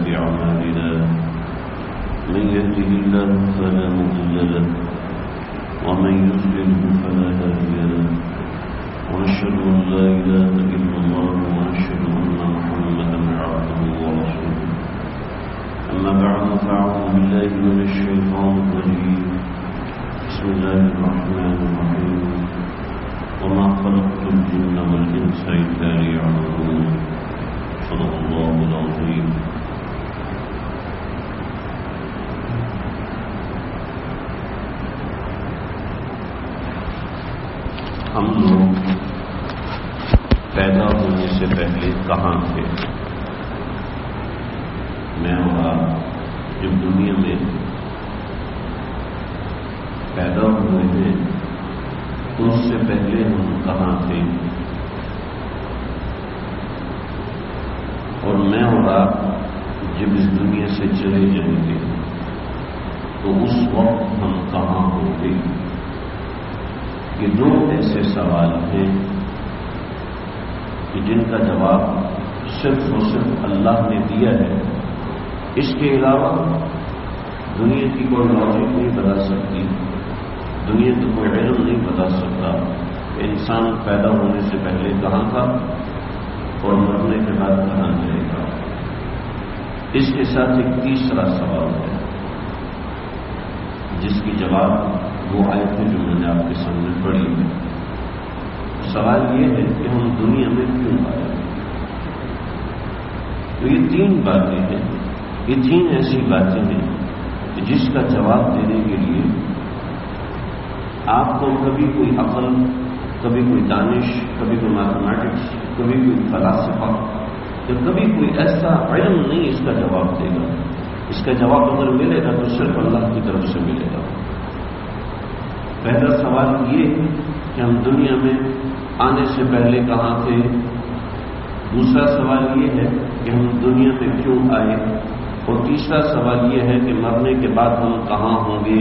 بأعمالنا من يهده الله فلا مضل له ومن يضلله فلا هادي له ونشهد أن لا إله إلا الله ونشهد أن محمدا عبده ورسوله أما بعد فأعوذ بالله من الشيطان الرجيم بسم الله الرحمن الرحيم وما خلقت الجن والإنس إلا ليعبدون صدق الله العظيم. ہم لوگ پیدا ہونے سے پہلے کہاں تھے؟ میں اور آپ جب دنیا میں پیدا ہوئے ہیں تو اس سے پہلے ہم کہاں تھے؟ اور میں اور آپ جب اس دنیا سے چلے جائیں گے تو اس وقت ہم کہاں ہوں گے؟ یہ دو ایسے سوال ہیں کہ جن کا جواب صرف اور صرف اللہ نے دیا ہے. اس کے علاوہ دنیا کی کوئی لاجک نہیں بتا سکتی، دنیا کا کوئی علم نہیں بتا سکتا کہ انسان پیدا ہونے سے پہلے کہاں تھا اور مرنے کے بعد کہاں جائے گا. اس کے ساتھ ایک تیسرا سوال ہے جس کی جواب وہ آیتیں جو میں نے آپ کے سامنے پڑھی ہے. سوال یہ ہے کہ ہم دنیا میں کیوں آئے؟ تو یہ تین باتیں ہیں، یہ تین ایسی باتیں ہیں کہ جس کا جواب دینے کے لیے آپ کو کبھی کوئی عقل، کبھی کوئی دانش، کبھی کوئی میتھمیٹکس، کبھی کوئی فلاسفہ یا کبھی کوئی ایسا علم نہیں اس کا جواب دے گا. اس کا جواب اگر ملے گا تو صرف اللہ کی طرف سے ملے گا. پہلا سوال یہ کہ ہم دنیا میں آنے سے پہلے کہاں تھے. دوسرا سوال یہ ہے کہ ہم دنیا میں کیوں آئے. اور تیسرا سوال یہ ہے کہ مرنے کے بعد ہم کہاں ہوں گے.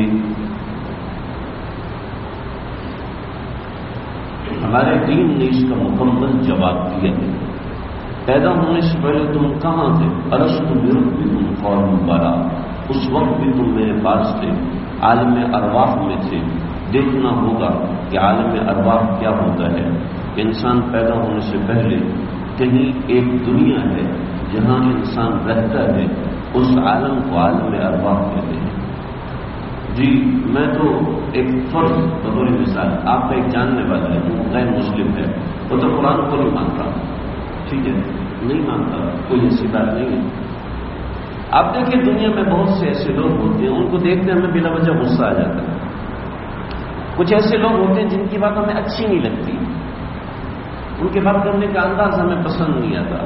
ہمارے دین نے اس کا مکمل جواب دیا ہے. پیدا ہونے سے پہلے تم کہاں تھے؟ ارسطو بربکم قالوا بلی. اس وقت بھی تم میرے پاس تھے، عالم ارواح میں تھے. دیکھنا ہوگا کہ عالم ارواح کیا ہوتا ہے. انسان پیدا ہونے سے پہلے کہیں ایک دنیا ہے جہاں انسان رہتا ہے، اس عالم کو عالم ارواح کہتے ہیں. جی میں تو ایک فرض بطور مثال آپ کا ایک جاننے والا ہے جو غیر مسلم ہے، وہ تو قرآن کو نہیں مانتا، ٹھیک ہے، نہیں مانتا، کوئی ایسی بات نہیں ہے. آپ دیکھیں دنیا میں بہت سے ایسے لوگ ہوتے ہیں، ان کو دیکھتے ہمیں بلا وجہ غصہ آ جاتا ہے. کچھ ایسے لوگ ہوتے ہیں جن کی بات ہمیں اچھی نہیں لگتی، ان کے بات کرنے کا انداز ہمیں پسند نہیں آتا،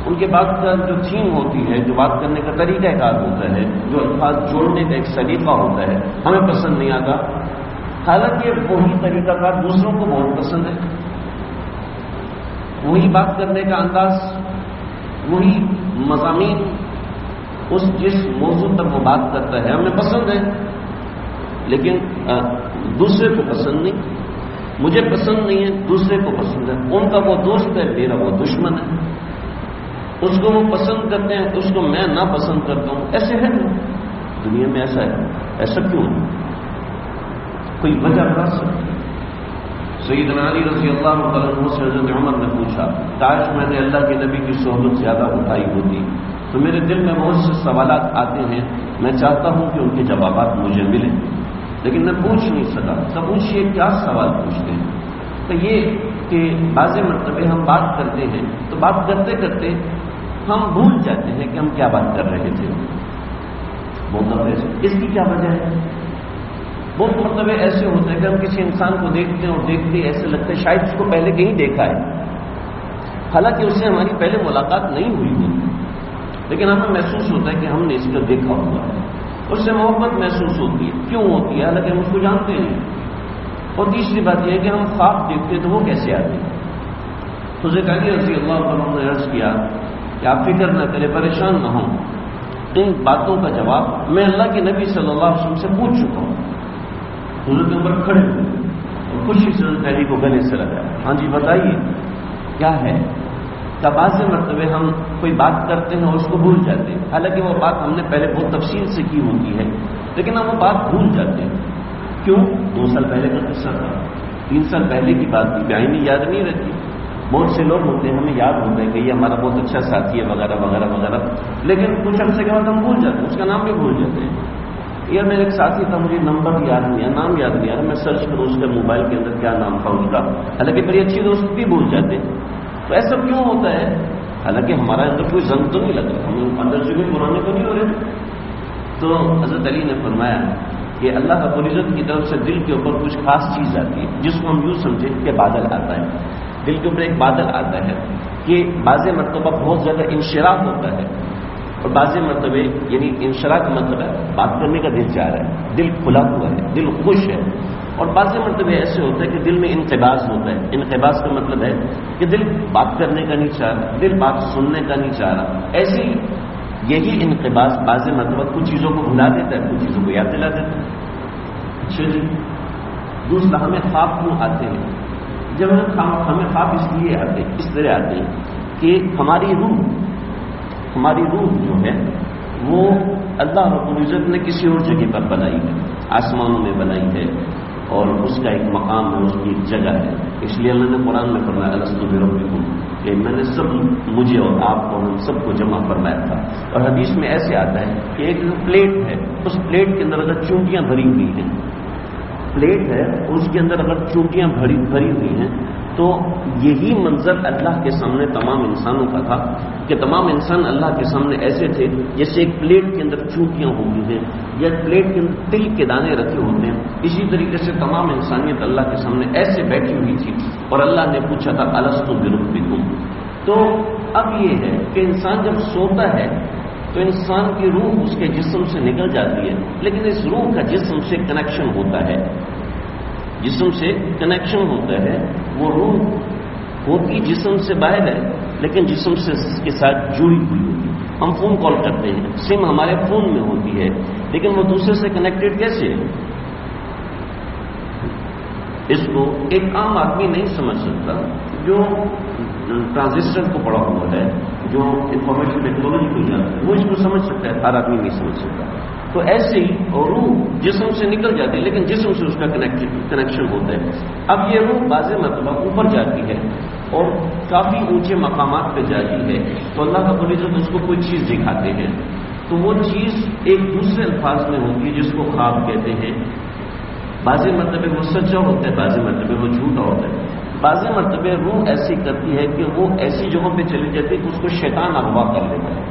ان کے بات کا جو تھیم ہوتی ہے، جو بات کرنے کا طریقہ کار ہوتا ہے، جو الفاظ جوڑنے کا ایک سلیقہ ہوتا ہے ہمیں پسند نہیں آتا. حالانکہ وہی طریقہ کار دوسروں کو بہت پسند ہے، وہی بات کرنے کا انداز، وہی مضامین، جس موضوع پر وہ بات کرتا ہے ہمیں پسند ہے، لیکن دوسرے کو پسند نہیں. مجھے پسند نہیں ہے، دوسرے کو پسند ہے. ان کا وہ دوست ہے، میرا وہ دشمن ہے. اس کو وہ پسند کرتے ہیں، اس کو میں نا پسند کرتا ہوں. ایسے ہے نا دنیا میں، ایسا ہے. ایسا کیوں ہے؟ کوئی وجہ بتا سکتی؟ سیدنا علی رضی اللہ عنہ سے حضرت عمر نے پوچھا، کاش میں نے اللہ کے نبی کی صحبت زیادہ اٹھائی ہوتی تو میرے دل میں بہت سے سوالات آتے ہیں، میں چاہتا ہوں کہ ان کے جوابات مجھے ملیں، لیکن میں پوچھ نہیں سکا. تو پوچھئے کیا سوال پوچھتے ہیں؟ تو یہ کہ بعض مرتبہ ہم بات کرتے ہیں تو بات کرتے کرتے ہم بھول جاتے ہیں کہ ہم کیا بات کر رہے تھے. بہت دفعہ اس کی کیا وجہ ہے؟ بہت مرتبہ ایسے ہوتا ہے کہ ہم کسی انسان کو دیکھتے ہیں اور دیکھتے ایسے لگتا ہے شاید اس کو پہلے کہیں دیکھا ہے، حالانکہ اس سے ہماری پہلے ملاقات نہیں ہوئی ہوتی، لیکن ہمیں محسوس ہوتا ہے کہ ہم نے اس کو دیکھا ہوا ہے. اس سے محبت محسوس ہوتی ہے. کیوں ہوتی ہے؟ حالانکہ ہم اس کو جانتے نہیں. اور تیسری بات یہ ہے کہ ہم خواب دیکھتے تو وہ کیسے آتے ہیں. حضرت علی رضی اللہ عنہ نے عرض کیا کہ آپ فکر نہ کریں، پریشان نہ ہوں، ان باتوں کا جواب میں اللہ کے نبی صلی اللہ علیہ وسلم سے پوچھ چکا ہوں. حضرت عمر کھڑے ہوئے اور خوشی سے حضرت علی کو گلے سے لگایا. ہاں جی بتائیے کیا ہے؟ کہ بعض مرتبہ ہم کوئی بات کرتے ہیں اور اس کو بھول جاتے ہیں، حالانکہ وہ بات ہم نے پہلے بہت تفصیل سے کی ہوتی ہے، لیکن ہم وہ بات بھول جاتے ہیں۔ کیوں؟ 2 سال پہلے کا قصہ تھا، 3 سال پہلے کی بات کی بعینی یاد نہیں رہتی۔ بہت سے لوگ ہوتے ہیں ہمیں یاد ہوتا ہے کہ یہ ہمارا بہت اچھا ساتھی ہے وغیرہ وغیرہ وغیرہ، لیکن کچھ عرصے کے بعد ہم بھول جاتے ہیں، اس کا نام بھی بھول جاتے ہیں۔ یا میرے ایک ساتھی تھا، مجھے نمبر یاد نہیں ہے، نام یاد نہیں ہے، میں سرچ کروں اس کے موبائل کے اندر کیا نام تھا اس کا، حالانکہ بڑی اچھی دوست بھی بھول جاتے ہیں۔ تو ایسا کیوں ہوتا ہے؟ حالانکہ ہمارے اندر کوئی زنگ تو نہیں لگ رہا، ہم اندر سے کوئی پرانے کو نہیں ہو رہے۔ تو حضرت علی نے فرمایا کہ اللہ رب العزت کی طرف سے دل کے اوپر کچھ خاص چیز آتی ہے، جس کو ہم یوں سمجھیں کہ بادل آتا ہے، دل کے اوپر ایک بادل آتا ہے کہ بعض مرتبہ بہت زیادہ انشراح ہوتا ہے، اور بعض مرتبہ یعنی انشراح کا مطلب ہے بات کرنے کا دل چاہ رہا ہے، دل کھلا ہوا ہے، دل خوش ہے، اور بعض مرتبہ ایسے ہوتا ہے کہ دل میں انقباض ہوتا ہے۔ انقباض کا مطلب ہے کہ دل بات کرنے کا نہیں چاہ رہا، دل بات سننے کا نہیں چاہ رہا۔ ایسی یہی انقباض بعض مرتبہ کچھ چیزوں کو بھلا دیتا ہے، کچھ چیزوں کو یاد دلا دیتا ہے۔ اچھا جی، دوسرا ہمیں خواب کیوں آتے ہیں؟ جب ہمیں خواب اس لیے آتے ہیں، اس طرح آتے ہیں کہ ہماری روح جو ہے وہ اللہ رب العزت نے کسی اور جگہ پر بنائی ہے، آسمانوں میں بنائی ہے، اور اس کا ایک مقام ہے، اس کی ایک جگہ ہے۔ اس لیے اللہ نے قرآن میں فرمایا الست بربکم، کہ میں نے مجھے اور آپ کو ہم سب کو جمع فرمایا تھا۔ اور حدیث میں ایسے آتا ہے کہ ایک پلیٹ ہے، اس پلیٹ کے اندر اگر چونٹیاں بھری ہوئی ہیں، پلیٹ ہے اس کے اندر اگر چونٹیاں بھری ہوئی ہیں، تو یہی منظر اللہ کے سامنے تمام انسانوں کا تھا کہ تمام انسان اللہ کے سامنے ایسے تھے جیسے ایک پلیٹ کے اندر چونٹیاں ہوئی ہیں یا پلیٹ کے اندر تل کے دانے رکھے ہوتے ہیں۔ اسی طریقے سے تمام انسانیت اللہ کے سامنے ایسے بیٹھی ہوئی تھی، اور اللہ نے پوچھا تھا الست بربکم۔ تو اب یہ ہے کہ انسان جب سوتا ہے تو انسان کی روح اس کے جسم سے نکل جاتی ہے، لیکن اس روح کا جسم سے کنیکشن ہوتا ہے، جسم سے کنیکشن ہوتا ہے۔ وہ روح ہوتی جسم سے باہر ہے، لیکن جسم سے اس کے ساتھ جڑی ہوئی ہوتی ہے۔ ہم فون کال کرتے ہیں، سم ہمارے فون میں ہوتی ہے، لیکن وہ دوسرے سے کنیکٹڈ کیسے ہے؟ اس کو ایک عام آدمی نہیں سمجھ سکتا، جو ٹرانزسٹر کو پڑھا ہوا ہے، جو انفارمیشن ٹیکنالوجی کو جانتا ہے، وہ اس کو سمجھ سکتا ہے، ہر آدمی نہیں سمجھ سکتا۔ تو ایسے ہی روح جسم سے نکل جاتی ہے، لیکن جسم سے اس کا کنیکشن ہوتا ہے۔ اب یہ روح بعض مرتبہ اوپر جاتی ہے اور کافی اونچے مقامات پہ جاتی ہے، تو اللہ کا العزت اس کو کوئی چیز دکھاتے ہیں، تو وہ چیز ایک دوسرے الفاظ میں ہوتی ہے جس کو خواب کہتے ہیں۔ بعض مرتبہ وہ سچا ہوتا ہے، بعض مرتبہ وہ جھوٹا ہوتا ہے۔ بعض مرتبہ روح ایسی کرتی ہے کہ وہ ایسی جگہوں پہ چلی جاتی ہے کہ اس کو شیطان اغوا کر لیتا ہے،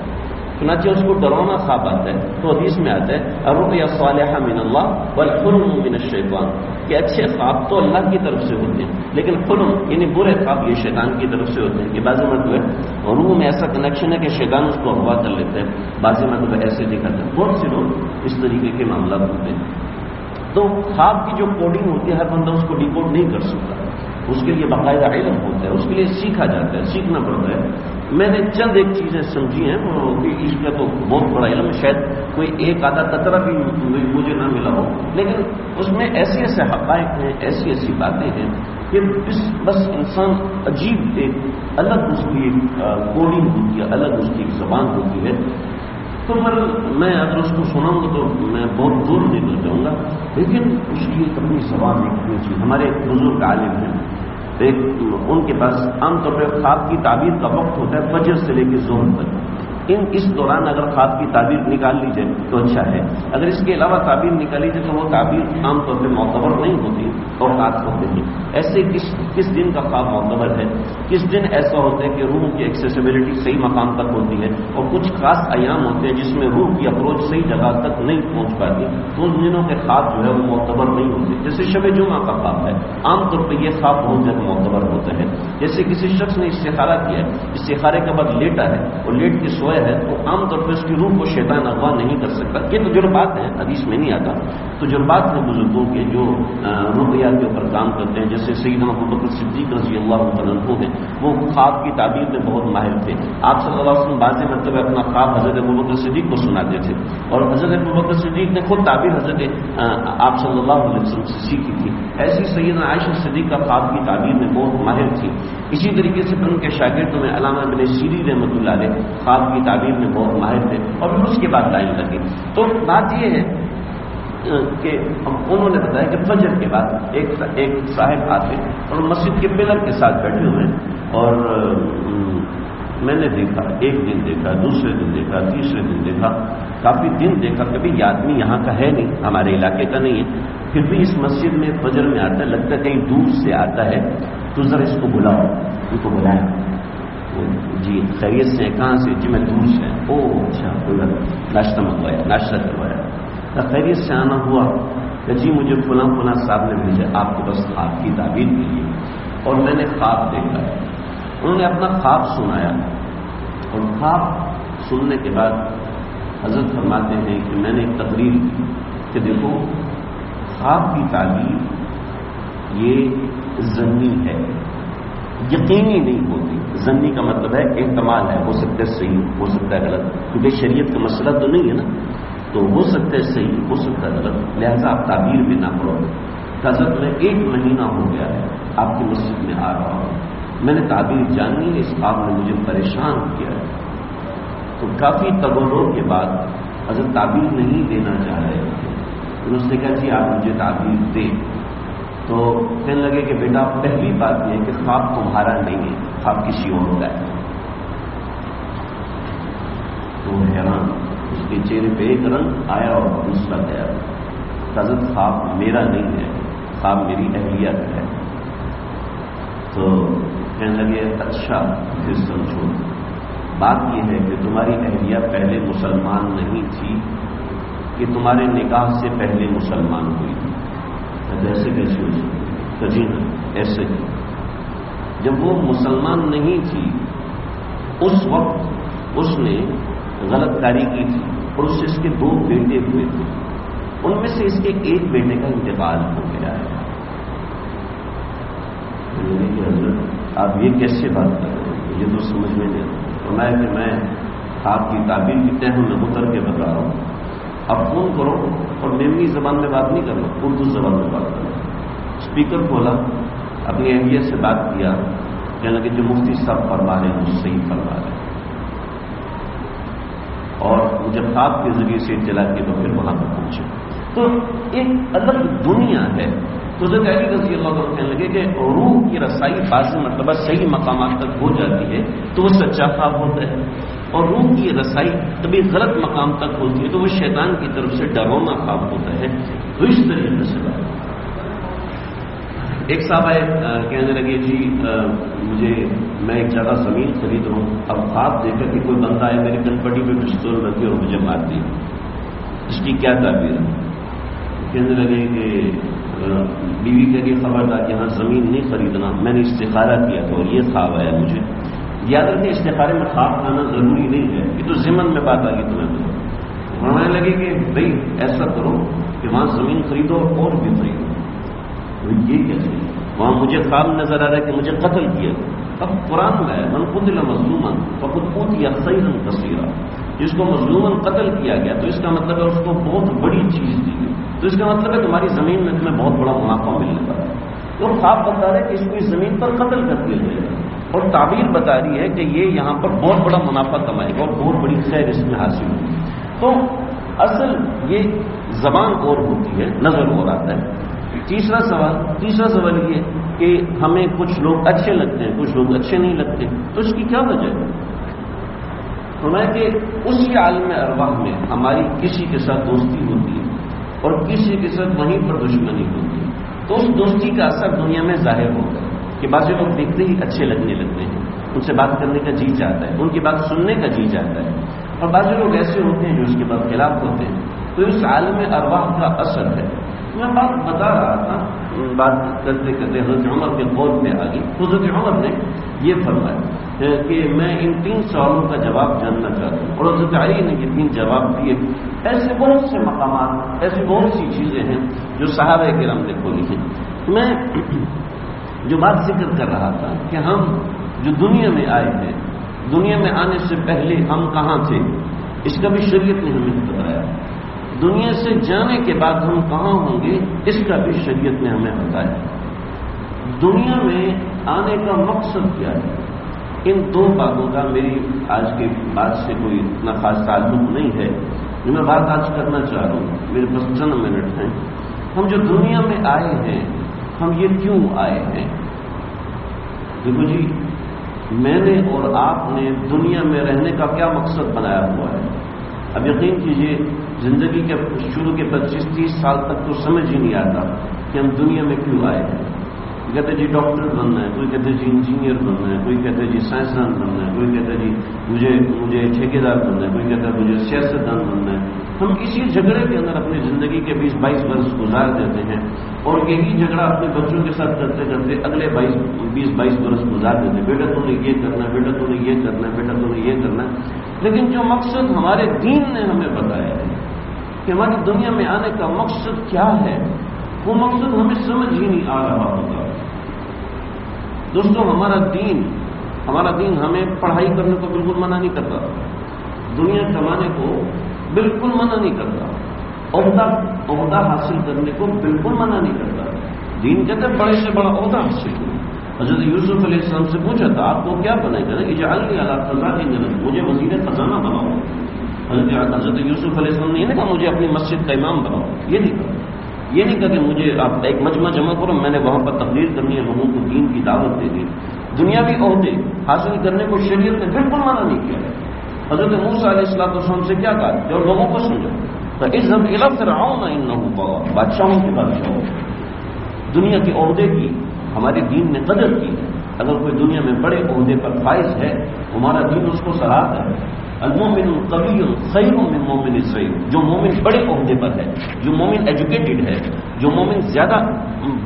چنانچہ اس کو ڈراؤنا خواب آتا ہے۔ تو حدیث میں آتا ہے الرؤیا الصالحہ من اللہ والحلم من الشیطان، کہ اچھے خواب تو اللہ کی طرف سے ہوتے ہیں، لیکن حلم یعنی برے خواب یہ شیطان کی طرف سے ہوتے ہیں۔ کہ بعض مرتبہ روح میں ایسا کنیکشن ہے کہ شیطان اس کو اغوا کر لیتا ہے، بعض مرتبہ ایسے دکھاتا ہے۔ بہت سے لوگ اس طریقے کے معاملات ہوتے ہیں۔ تو خواب کی جو کوڈنگ ہوتی ہے ہر بندہ اس کو ڈیکوڈ نہیں کر سکتا، اس کے لیے باقاعدہ علم ہوتا ہے، اس کے لیے سیکھا جاتا ہے، سیکھنا پڑتا ہے۔ میں نے چند ایک چیزیں سمجھی ہیں، اس کا تو بہت بڑا علم ہے، شاید کوئی ایک آدھا قطرہ بھی مجھے نہ ملا ہو، لیکن اس میں ایسے ایسے حقائق ہیں، ایسی ایسی باتیں ہیں کہ بس انسان عجیب ایک الگ اس کی ایک کوڈنگ ہوتی ہے، الگ اس کی ایک زبان ہوتی ہے۔ تو میں اگر اس کو سناؤں گا تو میں بہت دور نکل جاؤں گا، لیکن اس کی ایک اپنی زبان ایک چیز۔ ہمارے بزرگ عالم ہیں، ان کے پاس عام طور پہ خواب کی تعبیر کا وقت ہوتا ہے فجر سے لے کے ظہر تک۔ اس دوران اگر خواب کی تعبیر نکال لی جائے تو اچھا ہے، اگر اس کے علاوہ تعبیر نکالی جائے تو وہ تعبیر عام طور پہ معتبر نہیں ہوتی اور رات ہوتے ہیں۔ ایسے کس دن کا خواب معتبر ہے، کس دن ایسا ہوتا ہے کہ روح کی ایکسیسیبلٹی صحیح مقام تک ہوتی ہے، اور کچھ خاص ایام ہوتے ہیں جس میں روح کی اپروچ صحیح جگہ تک نہیں پہنچ پاتی، تو ان دنوں کے خواب جو ہے وہ معتبر نہیں ہوتے۔ جیسے شب جمعہ کا خواب ہے، عام طور پہ یہ خواب بہت زیادہ معتبر ہوتا ہے۔ جیسے کسی شخص نے استخارہ کیا ہے، استخارے کے بعد لیٹا ہے اور لیٹ کے سویا ہے، تو عام طور پہ اس کی روح کو شیطان اغوا نہیں کر سکتا۔ یہ تجربات ہیں، حدیث میں نہیں آتا، تجربات ہیں بزرگوں کے جو رؤیا کے اوپر کام کرتے ہیں۔ جیسے سیدنا ابوبکر صدیق رضی اللہ تعالیٰ عنہ ہیں، وہ خواب کی تعبیر میں بہت ماہر تھے۔ آپ صلی اللہ علیہ وسلم بعض مرتبہ اپنا خواب حضرت ابوبکر صدیق کو سناتے تھے، اور حضرت ابوبکر صدیق نے خود تعبیر حضرت آپ صلی اللہ علیہ وسلم سے سیکھی تھی۔ ایسی سیدنا عائشہ صدیق کا خواب کی تعبیر میں بہت ماہر تھی۔ اسی طریقے سے ان کے شاگردوں میں علامہ ابن سیری رحمۃ اللہ علیہ خواب کی تعبیر میں بہت ماہر تھے، اور پھر اس کے بعد لائن لگی۔ تو بات یہ ہے کہ انہوں نے بتایا کہ فجر کے بعد ایک صاحب آتے اور مسجد کے پلر کے ساتھ بیٹھے ہوئے، اور میں نے دیکھا، ایک دن دیکھا، دوسرے دن دیکھا، تیسرے دن دیکھا، کافی دن دیکھا، کبھی یہ آدمی یہاں کا ہے نہیں، ہمارے علاقے کا نہیں ہے، پھر بھی اس مسجد میں فجر میں آتا ہے، لگتا ہے کہیں دور سے آتا ہے، تو ذرا اس کو بلاؤ۔ ان کو بلایا، جی خیریت سے کہاں سے؟ جی میں دور سے۔ او اچھا، ناشتہ منگوایا، ناشتہ کروایا، خیریت سے آنا ہوا کہ جی مجھے فلاں فلاں صاحب نے بھیجا آپ کو بس خواب کی تعبیر کے لیے، اور میں نے خواب دیکھا۔ انہوں نے اپنا خواب سنایا، اور خواب سننے کے بعد حضرت فرماتے ہیں کہ میں نے ایک تقریر کی کہ دیکھو خواب کی تعبیر یہ ظنی ہے، یقینی نہیں ہوتی۔ ظنی کا مطلب ہے احتمال ہے، ہو سکتا ہے صحیح، ہو سکتا ہے غلط، کیونکہ شریعت کا مسئلہ تو نہیں ہے نا، تو ہو سکتا ہے صحیح، ہو سکتا ہے غلط، لہذا آپ تعبیر بھی نہ کرو۔ حضرت میں 1 مہینہ ہو گیا ہے آپ کی مسجد میں آ رہا ہوں، میں نے تعبیر جانی ہے، اس خواب نے مجھے پریشان کیا ہے۔ تو کافی تغور کے بعد حضرت تعبیر نہیں دینا چاہ رہے تھے، پھر اس نے کہا جی آپ مجھے تعبیر دیں۔ تو کہنے لگے کہ بیٹا پہلی بات یہ ہے کہ خواب تمہارا نہیں ہے، خواب کسی اور کا ہے۔ تو حیران، اس کے چہرے پہ ایک رنگ آیا اور دوسرا گیا۔ حضرت خواب میرا نہیں ہے، خواب میری اہلیہ کا ہے۔ تو کہنے لگے اچھا پھر سمجھو، بات یہ ہے کہ تمہاری اہلیہ پہلے مسلمان نہیں تھی کہ تمہارے نکاح سے پہلے مسلمان ہوئی تھی؟ ایسے کیسے ہو؟ جی ایسے ہی، جب وہ مسلمان نہیں تھی اس وقت اس نے غلط کاری کی تھی، اور اس سے اس کے 2 بیٹے ہوئے تھے، ان میں سے اس کے ایک بیٹے کا انتقال ہو گیا ہے۔ حضرت آپ یہ کیسے بات کر رہے ہیں؟ یہ تو سمجھ میں نہیں آتا۔ فرمایا کہ میں آپ کی تعبیر کی تہ میں اتر کے بتا رہا ہوں، اب فون کرو اور میری زبان میں بات نہیں کرنا، اردو زبان میں بات کرنا۔ اسپیکر کھولا، اپنی اہلیت سے بات کیا، کہنے لگے جو مفتی صاحب فرما رہے ہیں وہ صحیح فرما رہے ہیں، اور مجھے خواب کے ذریعے سے اطلاع کی تو پھر وہاں پر پہنچے۔ تو ایک الگ دنیا ہے۔ تو حضرت علی رضی اللہ عنہ کہنے لگے کہ روح کی رسائی بعض مرتبہ صحیح مقامات تک ہو جاتی ہے تو وہ سچا خواب ہوتا ہے، اور روح کی رسائی کبھی غلط مقام تک ہوتی ہے تو وہ شیطان کی طرف سے ڈراؤنا خواب ہوتا ہے۔ تو اس طریقے سے بات ایک صاحب آئے، کہنے لگے جی میں ایک جگہ زمین خرید رہا ہوں، اب خواب دیکھا کہ کوئی بندہ ہے میری کنپٹی پہ پستول رکھی اور مجھے مار دی، اس کی کیا تعبیر ہے؟ کہنے لگے کہ بیوی کے لیے خبردار یہاں زمین نہیں خریدنا، میں نے استخارہ کیا تھا اور یہ خواب آیا مجھے۔ یاد رکھیں استخارے میں خواب آنا ضروری نہیں ہے، یہ تو ضمن میں بات آ گئی تمہیں بتاؤ۔ فرمانے لگے کہ بھائی ایسا کرو کہ وہاں زمین خریدو اور بھی خریدو۔ یہ کیسے؟ وہاں مجھے خواب نظر آ رہا ہے کہ مجھے قتل کیا۔ اب قرآن میں ہے من قتل مظلوما فقد اوتی خیرا کثیرا، جس کو مظلوماً قتل کیا گیا تو اس کا مطلب ہے اس کو بہت بڑی چیز دی گئی، تو اس کا مطلب ہے تمہاری زمین میں تمہیں بہت بڑا منافع ملنے والا ہے۔ تو خواب بتا رہے کہ اس کو اس زمین پر قتل کر دیا جائے گا، اور تعبیر بتا رہی ہے کہ یہ یہاں پر بہت بڑا منافع کمائے گا اور بہت بڑی خیر اس میں حاصل ہوگی۔ تو اصل یہ زبان اور ہوتی ہے، نظر اور آتا ہے۔ تیسرا سوال یہ کہ ہمیں کچھ لوگ اچھے لگتے ہیں، کچھ لوگ اچھے نہیں لگتے، تو اس کی کیا وجہ ہے؟ فرمایا کہ اسی عالم ارواح میں ہماری کسی کے ساتھ دوستی ہوتی ہے اور کسی کے ساتھ وہیں پر دشمنی ہوتی ہے، تو اس دوستی کا اثر دنیا میں ظاہر ہوتا ہے کہ بعض لوگ دیکھتے ہی اچھے لگنے لگتے ہیں، ان سے بات کرنے کا جی چاہتا ہے، ان کی بات سننے کا جی چاہتا ہے، اور بعض لوگ ایسے ہوتے ہیں جو اس کے بعد خلاف ہوتے ہیں۔ تو اس عالم ارواح کا اثر ہے۔ میں بات بتا رہا تھا، بات کرتے کرتے حضرت عمر کے قول میں آ گئی۔ حضرت عمر نے یہ فرمایا کہ میں ان 3 سوالوں کا جواب جاننا چاہتا ہوں، اور حضرت علی نے یہ 3 جواب دیے۔ ایسے بہت سے مقامات، ایسی بہت سی چیزیں ہیں جو صحابہ کرام نے کھولی ہیں۔ میں جو بات ذکر کر رہا تھا کہ ہم جو دنیا میں آئے ہیں، دنیا میں آنے سے پہلے ہم کہاں تھے، اس کا بھی شریعت نے ہمیں بتایا۔ دنیا سے جانے کے بعد ہم کہاں ہوں گے، اس کا بھی شریعت نے ہمیں بتایا۔ دنیا میں آنے کا مقصد کیا ہے، ان دو باتوں کا میری آج کے بات سے کوئی اتنا خاص تعلق نہیں ہے جو میں بات آج کرنا چاہ رہا ہوں، میرے پاس چند منٹ ہیں۔ ہم جو دنیا میں آئے ہیں، ہم یہ کیوں آئے ہیں؟ دیکھو جی، میں نے اور آپ نے دنیا میں رہنے کا کیا مقصد بنایا ہوا ہے؟ اب یقین کیجئے زندگی کے شروع کے 25-30 سال تک تو سمجھ ہی نہیں آتا کہ ہم دنیا میں کیوں آئے ہیں۔ کوئی کہتے جی ڈاکٹر بننا ہے، کوئی کہتے جی انجینئر بننا ہے، کوئی کہتے جی سائنسدان بننا ہے، کوئی کہتے جی مجھے ٹھیکیدار بننا ہے، کوئی کہتا ہے مجھے سیاستدان بننا ہے۔ ہم اسی جھگڑے کے اندر اپنی زندگی کے 20-22 برس گزار دیتے ہیں، اور یہی جھگڑا اپنے بچوں کے ساتھ کرتے کرتے اگلے 20-22 برس گزار دیتے ہیں۔ بیٹا تو نے یہ کرنا ہے، بیٹا تو نے یہ کرنا ہے، بیٹا تو نے یہ کرنا ہے۔ لیکن جو مقصد ہمارے دین نے ہمیں بتایا ہے کہ ہماری دنیا میں آنے کا مقصد کیا ہے، وہ مقصد ہمیں سمجھ ہی نہیں آ رہا ہوگا۔ دوستو، ہمارا دین ہمیں پڑھائی کرنے کو بالکل منع نہیں کرتا، دنیا کمانے کو بالکل منع نہیں کرتا، عہدہ حاصل کرنے کو بالکل منع نہیں کرتا۔ دین کہتا ہے بڑے سے بڑا عہدہ حاصل کرو۔ حضرت یوسف علیہ السلام سے پوچھا تھا آپ کو کیا بنائے گا؟ اجعلنی علی خزائن الارض، مجھے وزیر خزانہ بناؤ۔ حضرت یوسف علیہ السلام نے یہ نہیں کہا مجھے اپنی مسجد کا امام بناؤ، یہ نہیں کہا کہ مجھے آپ ایک مجمع جمع کرو، میں نے وہاں پر تقریر کرنی ہے، لوگوں کو دین کی دعوت دے دی۔ دنیاوی عہدے حاصل کرنے کو شریعت نے بالکل منع نہیں کیا ہے۔ حضرت موسیٰ علیہ السلام سے کیا کہا کہ اور لوگوں کو سمجھو، فاذهب الى فرعون انه طغى، بادشاہوں کے بادشاہ دنیا کے عہدے کی ہمارے دین نے قدر کی ہے۔ اگر کوئی دنیا میں بڑے عہدے پر فائز ہے، ہمارا دین اس کو سراہتا ہے۔ المومن القوی خیر من مومن ضعیف، جو مومن بڑے عہدے پر ہے، جو مومن ایجوکیٹڈ ہے، جو مومن زیادہ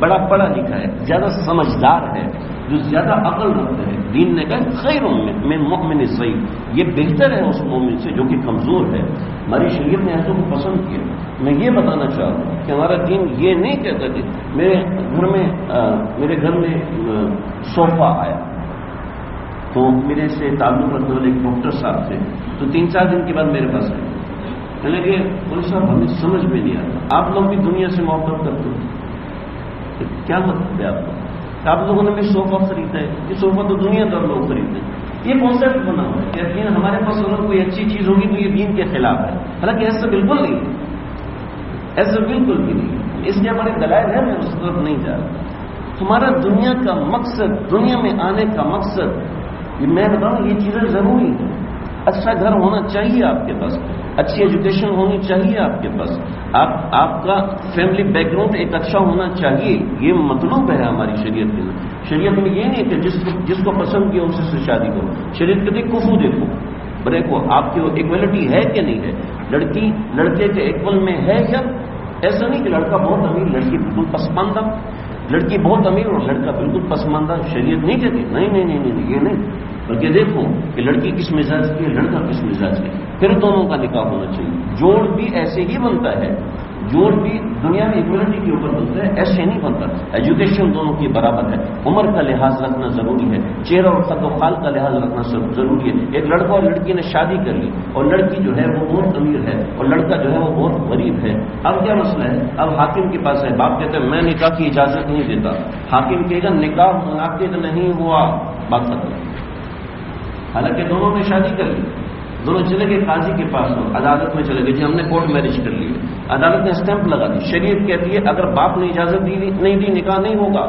بڑا پڑھا لکھا ہے، زیادہ سمجھدار ہے، جو زیادہ عقل رکھتا ہے، دین نے کہا خیر من مومن ضعیف، یہ بہتر ہے اس مومن سے جو کہ کمزور ہے۔ ہماری شریعت نے ایسوں کو پسند کیا۔ میں یہ بتانا چاہ رہا ہوں کہ ہمارا دین یہ نہیں کہتا کہ میرے گھر میں صوفہ آیا تو میرے سے تعلق رکھنے والے ایک ڈاکٹر صاحب تھے، تو 3-4 دن کے بعد میرے پاس آئے، کہنے لگے مولوی صاحب ہمیں سمجھ میں نہیں آتا، آپ لوگ بھی دنیا سے محبت کرتے ہیں، کیا مطلب ہے آپ کا؟ آپ لوگوں نے بھی صوفہ خریدا ہے، یہ صوفہ تو دنیا دار لوگ خریدتے ہیں۔ یہ کانسیپٹ بنا ہوا ہے کہ دین ہمارے پاس اگر کوئی اچھی چیز ہوگی تو یہ دین کے خلاف ہے، حالانکہ ایسا بالکل نہیں ہے، ایسا بالکل بھی نہیں ہے۔ اس لیے ہمارے دلائل ہیں، میں اس طرف نہیں جا رہا۔ ہمارا دنیا کا مقصد، دنیا میں آنے کا مقصد، یہ میں بتاؤں یہ چیزیں ضروری ہیں۔ اچھا گھر ہونا چاہیے آپ کے پاس، اچھی ایجوکیشن ہونی چاہیے آپ کے پاس، آپ کا فیملی بیک گراؤنڈ ایک اچھا ہونا چاہیے، یہ مطلوب ہے ہماری شریعت میں۔ شریعت میں یہ نہیں کہ جس کو پسند کیا اس سے شادی کرو۔ شریعت کہتی کفو دیکھو، دیکھو آپ کی ایکویلٹی ہے کہ نہیں ہے، لڑکی لڑکے کے ایکول میں ہے یا ایسا نہیں کہ لڑکا بہت امیر لڑکی بالکل پسماندہ، لڑکی بہت امیر اور لڑکا بالکل پسماندہ۔ شریعت نہیں کہتی نہیں یہ نہیں، بلکہ دیکھو کہ لڑکی کس مزاج کی ہے، لڑکا کس مزاج کی ہے، پھر دونوں کا نکاح ہونا چاہیے۔ جوڑ بھی ایسے ہی بنتا ہے، جوڑ بھی دنیا میں ایکویلٹی کے اوپر بنتا ہے، ایسے نہیں بنتا۔ ایجوکیشن دونوں کی برابر ہے، عمر کا لحاظ رکھنا ضروری ہے، چہرہ اور قد و خال کا لحاظ رکھنا ضروری ہے۔ ایک لڑکا اور لڑکی نے شادی کر لی اور لڑکی جو ہے وہ بہت امیر ہے اور لڑکا جو ہے وہ بہت غریب ہے، اب کیا مسئلہ ہے؟ اب حاکم کے پاس ہے، باپ کہتے ہیں میں نکاح کی اجازت نہیں دیتا، حاکم کہے گا نکاح منعقد نہیں ہوا، بات ختم۔ حالانکہ دونوں نے شادی کر لی، دونوں چلے گئے قاضی کے پاس، عدالت میں چلے گئے جی ہم نے کورٹ میرج کر لی، عدالت نے اسٹیمپ لگا دی۔ شریعت کہتی ہے اگر باپ نے اجازت نہیں دی نکاح نہیں ہوگا۔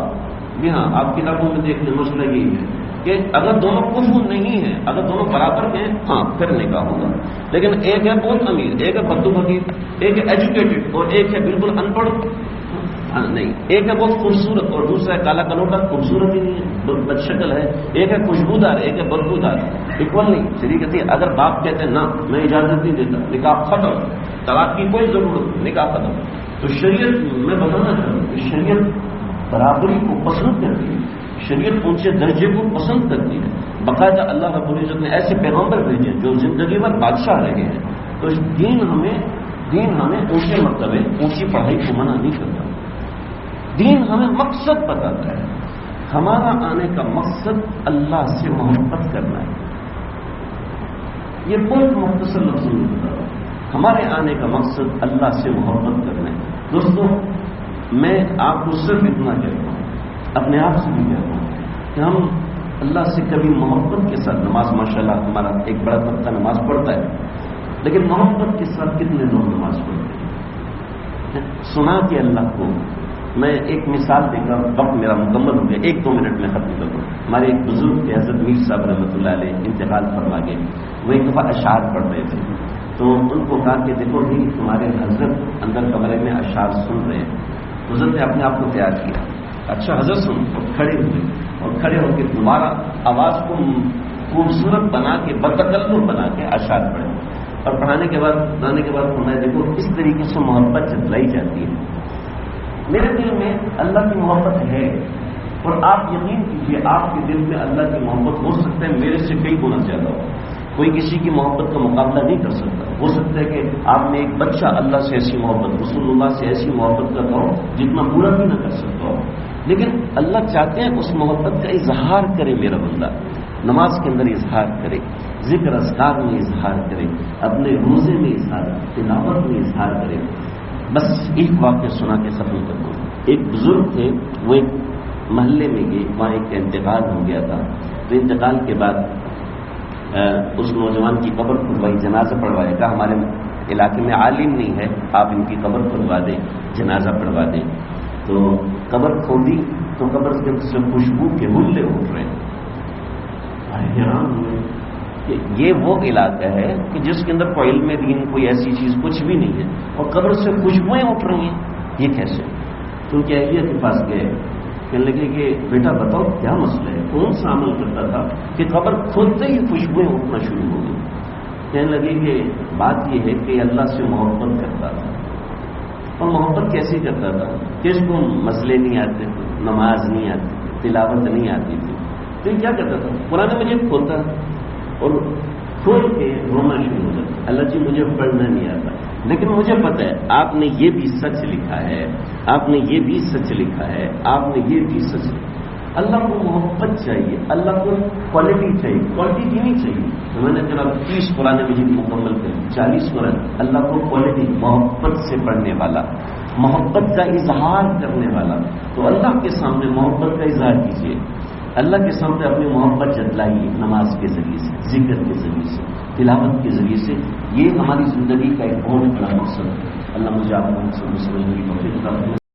جی ہاں، آپ کتابوں میں دیکھ لیں مسئلہ یہی ہے کہ اگر دونوں کفو نہیں ہیں، اگر دونوں برابر ہیں، ہاں پھر نکاح ہوگا۔ لیکن ایک ہے بہت امیر، ایک ہے بدو فقیر، ایک ہے ایجوکیٹڈ اور ایک ہے بالکل ان پڑھ، نہیں، ایک ہے بہت خوبصورت اور دوسرا ہے کالا کلوٹا، خوبصورت ہی نہیں ہے، بد شکل ہے، ایک ہے خوشبودار ایک ہے بدبودار، اکول نہیں۔ شریعت کہتی ہے اگر باپ کہتے ہیں نہ میں اجازت نہیں دیتا، نکاح ختم، طلاق کی کوئی ضرورت نہیں، نکاح ختم۔ تو شریعت میں بتانا چاہتا ہوں کہ شریعت برابری کو پسند کرتی ہے، شریعت اونچے درجے کو پسند کرتی ہے۔ باقاعدہ اللہ رب العزت نے ایسے پیغمبر بھیجے جو زندگی بھر بادشاہ رہے ہیں۔ تو دین ہمیں اونچے مرتبے اونچی پڑھائی کو منع نہیں کرتا، دین ہمیں مقصد بتاتا ہے۔ ہمارا آنے کا مقصد اللہ سے محبت کرنا ہے، یہ بہت مختصر لفظوں میں بتا رہا ہوں۔ ہمارے آنے کا مقصد اللہ سے محبت کرنا ہے۔ دوستو، میں آپ کو صرف اتنا کہتا ہوں اپنے آپ سے بھی کہتا ہوں کہ ہم اللہ سے کبھی محبت کے ساتھ نماز، ماشاءاللہ ہمارا ایک بڑا طبقہ نماز پڑھتا ہے، لیکن محبت کے ساتھ کتنے لوگ نماز پڑھتے ہیں؟ سنا کہ اللہ کو میں ایک مثال دے کر وقت میرا مکمل ہو گیا، 1-2 منٹ میں ختم کر دوں. ہمارے ایک بزرگ تھے حضرت میر صاحب رحمۃ اللہ علیہ، انتقال فرما گئے. وہ ایک دفعہ اشعار پڑھ رہے تھے، تو ان کو کہا کہ دیکھو بھی تمہارے حضرت اندر کمرے میں اشعار سن رہے ہیں. حضرت نے اپنے آپ کو تیار کیا، اچھا حضرت سن، کھڑے ہوئے اور کھڑے ہو کے دوبارہ آواز کو خوبصورت بنا کے بتکلف بنا کے اشعار پڑھے، اور پڑھانے کے بعد میں دیکھو اس طریقے سے محبت جتلائی جاتی ہے. میرے دل میں اللہ کی محبت ہے، اور آپ یقین کیجیے آپ کے دل میں اللہ کی محبت ہو سکتا ہے میرے سے کئی گنا زیادہ ہو. کوئی کسی کی محبت کا مقابلہ نہیں کر سکتا. ہو سکتا ہے کہ آپ نے ایک بچہ اللہ سے ایسی محبت، رسول اللہ سے ایسی محبت کرتا ہو جتنا پورا بھی نہ کر سکتا ہو، لیکن اللہ چاہتے ہیں اس محبت کا اظہار کرے میرا بندہ، نماز کے اندر اظہار کرے، ذکر اذکار میں اظہار کرے، اپنے روزے میں اظہار، تلاوت میں اظہار کرے. بس ایک واقعہ سنا کے ختم کر دوں. ایک بزرگ تھے، وہ ایک محلے میں گئے، وہاں ایک کا انتقال ہو گیا تھا. تو انتقال کے بعد اس نوجوان کی قبر کھدوائی، جنازہ پڑھوایا. کہا ہمارے علاقے میں عالم نہیں ہے، آپ ان کی قبر کھدوا دیں، جنازہ پڑھوا دیں. تو قبر کھودی تو قبر سے خوشبو کے حلے اٹھ رہے ہیں. حیران ہوئے کہ یہ وہ علاقہ ہے کہ جس کے اندر کوئی علم دین، کوئی ایسی چیز کچھ بھی نہیں ہے، اور قبر سے خوشبوئیں اٹھ رہی ہیں، یہ کیسے؟ تو کیا اہلیہ کے پاس گئے، کہنے لگے کہ بیٹا بتاؤ کیا مسئلہ ہے، کون سا عمل کرتا تھا کہ قبر کھودتے ہی خوشبوئیں اٹھنا شروع ہو گئی؟ کہنے لگے کہ بات یہ ہے کہ اللہ سے محبت کرتا تھا. اور محبت کیسے کرتا تھا کہ اس کو مسئلے نہیں آتے تھے، نماز نہیں آتی تھی، تلاوت نہیں آتی تھی. تو یہ کیا کرتا تھا، قرآن مجید کھولتا اور کھول کے رونا شروع ہو جاتا. اللہ جی مجھے پڑھنا نہیں آتا، لیکن مجھے پتہ ہے آپ نے یہ بھی سچ لکھا ہے، آپ نے یہ بھی سچ لکھا ہے، آپ نے یہ بھی سچ لکھا. اللہ کو محبت چاہیے، اللہ کو کوالٹی چاہیے، کوانٹٹی نہیں چاہیے. تو میں نے جناب 30 قرآن مجید مکمل کر 40 قرآن. اللہ کو کوالٹی، محبت سے پڑھنے والا، محبت کا اظہار کرنے والا. تو اللہ کے سامنے محبت کا اظہار کیجیے، اللہ کے سامنے اپنی محبت جتلائیے، نماز کے ذریعے سے، ذکر کے ذریعے سے، تلاوت کے ذریعے سے. یہ ہماری زندگی کا ایک بہت بڑا مقصد ہے. اللہ مجھے آپ کو سمجھنے کی توفیق عطا فرمائے.